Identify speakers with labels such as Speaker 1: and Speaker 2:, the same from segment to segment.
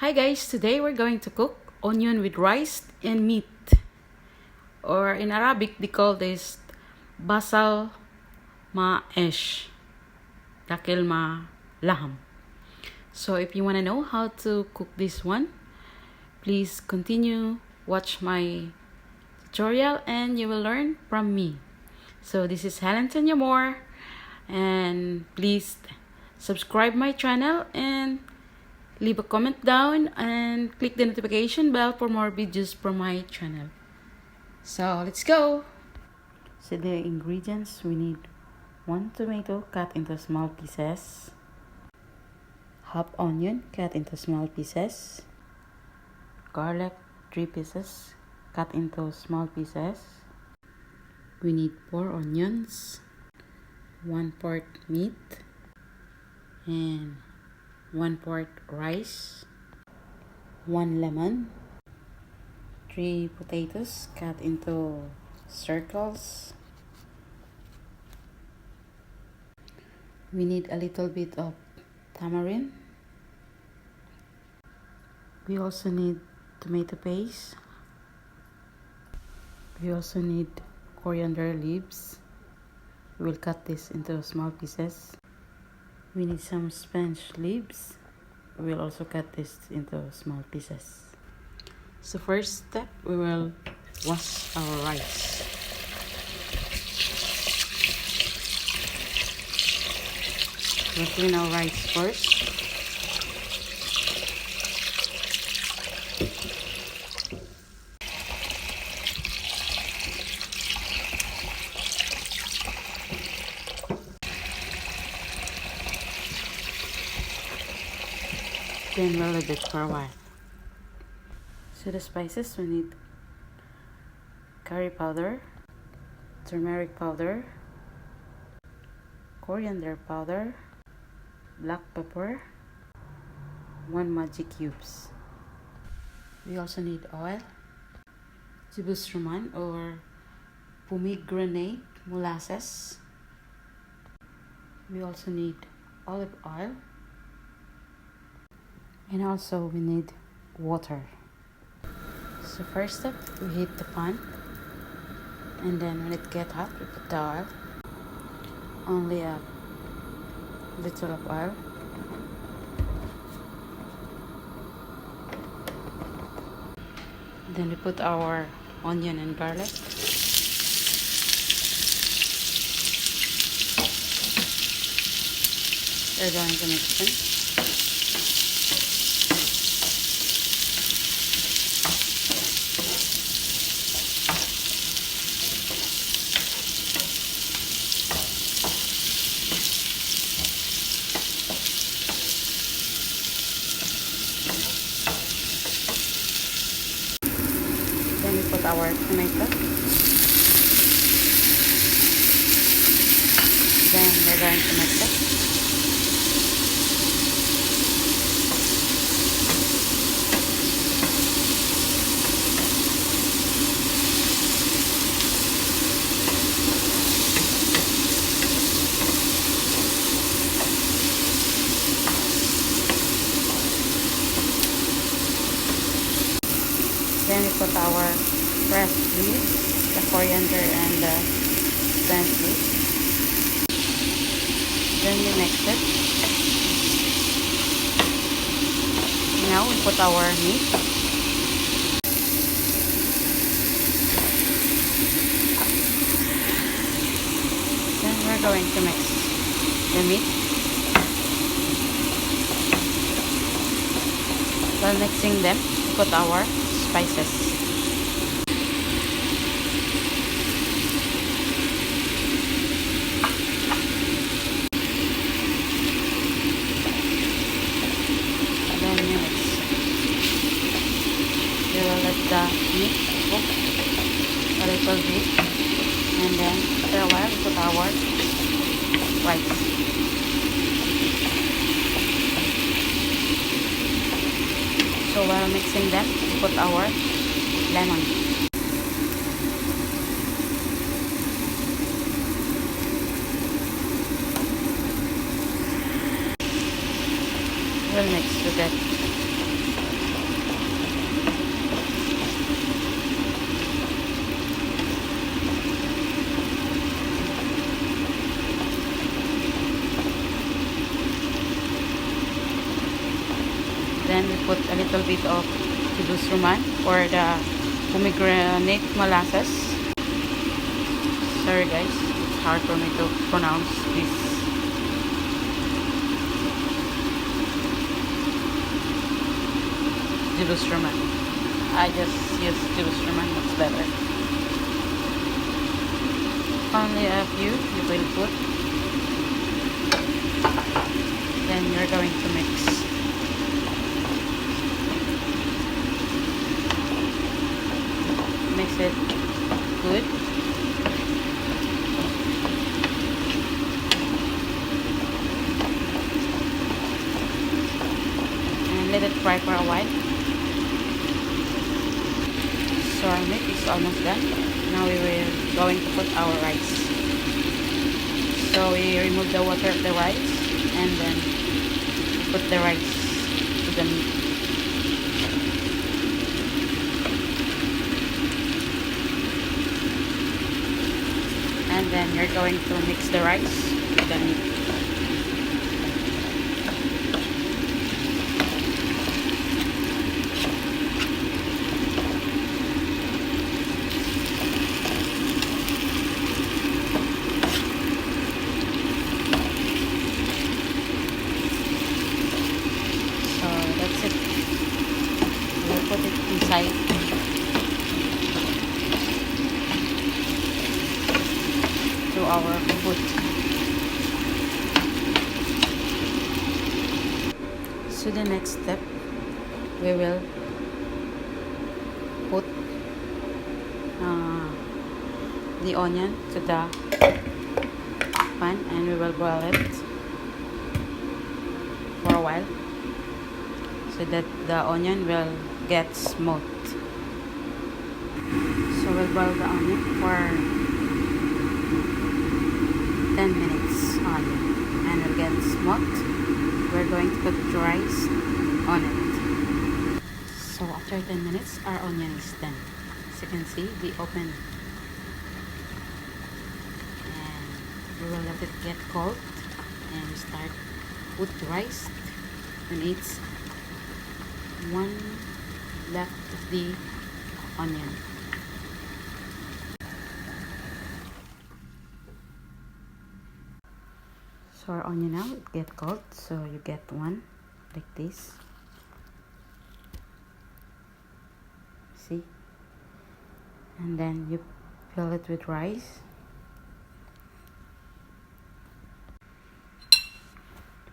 Speaker 1: Hi guys, today we're going to cook onion with rice and meat. Or in Arabic, they call this basal ma esh, dakil ma laham. So if you want to know how to cook this one, please continue watch my tutorial and you will learn from me. So this is Helen Tanyamore, and please subscribe my channel and leave a comment down and click the notification bell for more videos from my channel. So let's go. So the ingredients: we need 1 tomato cut into small pieces, half onion cut into small pieces, garlic 3 pieces cut into small pieces. We need 4 onions, 1 quart meat, and 1 quart rice, 1 lemon, 3 potatoes cut into circles. We need a little bit of tamarind. We also need tomato paste. We also need coriander leaves. We will cut this into small pieces. We need some spinach leaves. We will also cut this into small pieces. So first step, we will wash our rice. We'll clean our rice first. Then roll it for a while. So the spices, we need curry powder, turmeric powder, coriander powder, black pepper, 1 Maggi cubes. We also need oil, Jibus Roman or pomegranate molasses. We also need olive oil. And also we need water. So first step, we heat the pan, and then when it gets hot, we put the oil. Only a little of oil. Then we put our onion and garlic. We're going to mix them. Then we put our tomato. Then we're going to mix it. Then we put our fresh leaves, the coriander and the spinach leaves. Then we mix it. Now we put our meat. Then we're going to mix the meat. While mixing them, we put our spices. Then you mix. We will let the meat cook a little bit, and then after a while we put our rice. So while mixing them, we put our lemon. We'll mix with it. Then we put a little bit of Kidus Roman or the pomegranate molasses. Sorry guys, it's hard for me to pronounce this. Kidus Roman. I just use Kidus Roman, that's better. Only a few you will put. Then you're going to mix. Mix it good. And let it fry for a while. So our meat is almost done. Now we will going to put our rice. So we remove the water of the rice and then put the rice to the meat. And then you're going to mix the rice with the meat. So that's it. We'll put it inside. To our food. So the next step, we will put the onion to the pan and we will boil it for a while so that the onion will get smooth. So we'll boil the onion for 10 minutes only and it'll get smoked. We're going to put rice on it. So after 10 minutes our onion is done. As you can see, we open and we will let it get cold and we start put rice and it's one left of the onion. So our onion now it get cold, so you get one like this. See? And then you fill it with rice.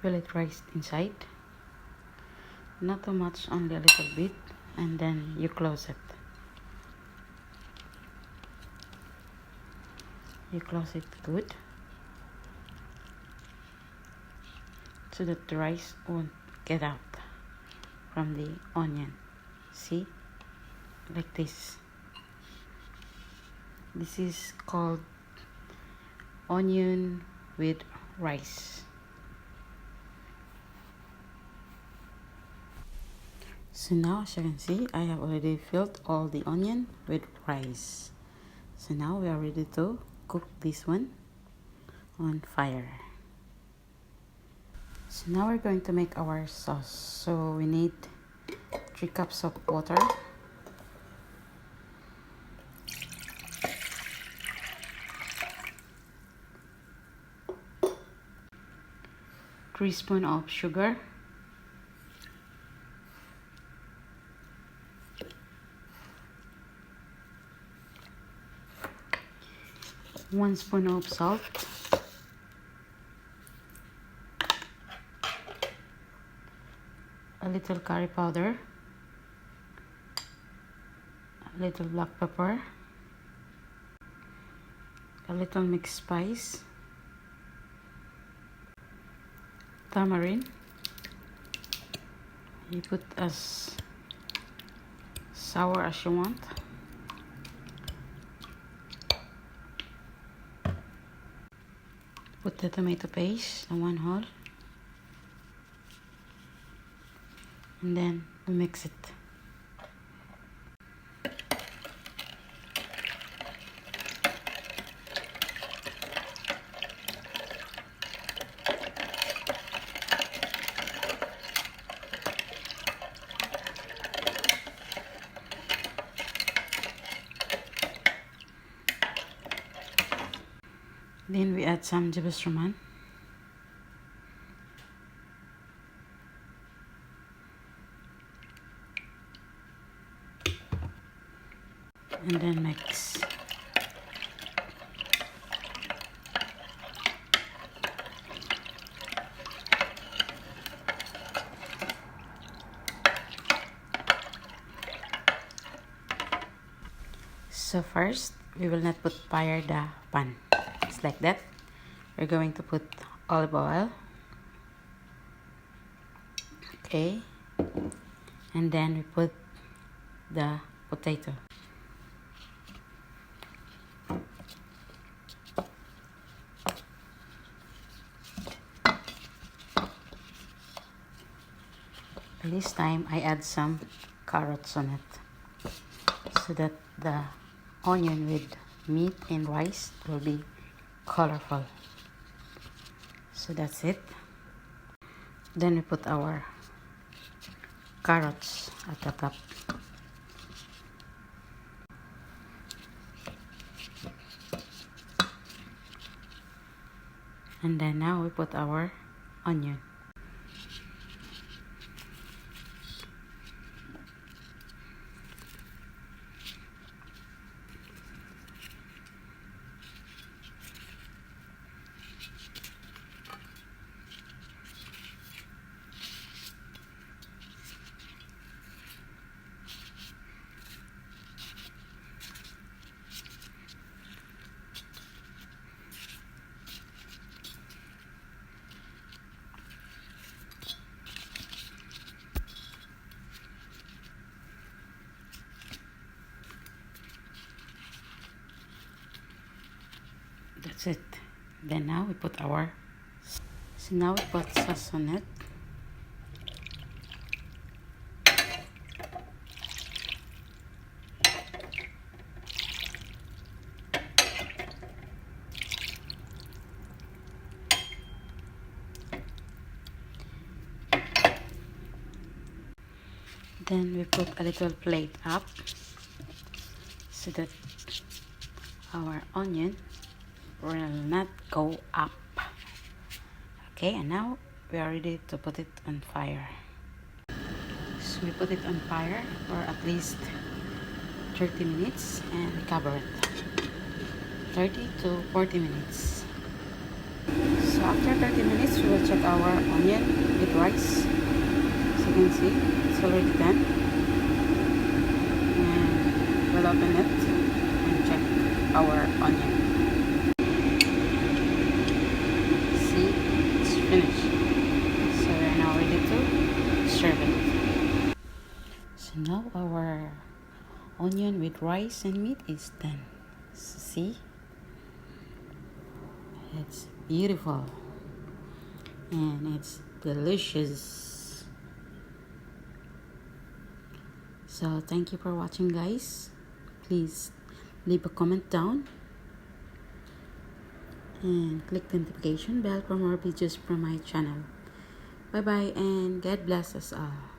Speaker 1: Fill it rice inside. Not too much, only a little bit, and then you close it. You close it good. So that the rice won't get out from the onion. See? Like this. This is called onion with rice. So now, as you can see, I have already filled all the onion with rice. So now we are ready to cook this one on fire. So now we're going to make our sauce. So we need 3 cups of water, 3 spoons of sugar, 1 spoon of salt, a little curry powder, a little black pepper, a little mixed spice, tamarind. You put as sour as you want. Put the tomato paste, the 1 whole, and then we mix it. Then we add some jabusraman. And then mix. So first, we will not put fire the pan. It's like that. We're going to put olive oil. Okay. And then we put the potato. This time I add some carrots on it so that the onion with meat and rice will be colorful. So that's it. Then we put our carrots at the top. And then now we put our onion. That's it. Then now we put our, so now we put sauce on it. Then we put a little plate up so that our onion will not go up. Okay, and now we are ready to put it on fire. So we put it on fire for at least 30 minutes and cover it. 30 to 40 minutes. So after 30 minutes, we will check our onion with rice. As you can see, it's already done. And we'll open it and check our onion. See, it's finished. So we're now ready to serve it. So now our onion with rice and meat is done. So see, it's beautiful and it's delicious. So thank you for watching, guys. Please leave a comment down and click the notification bell for more videos from my channel. Bye bye and God bless us all.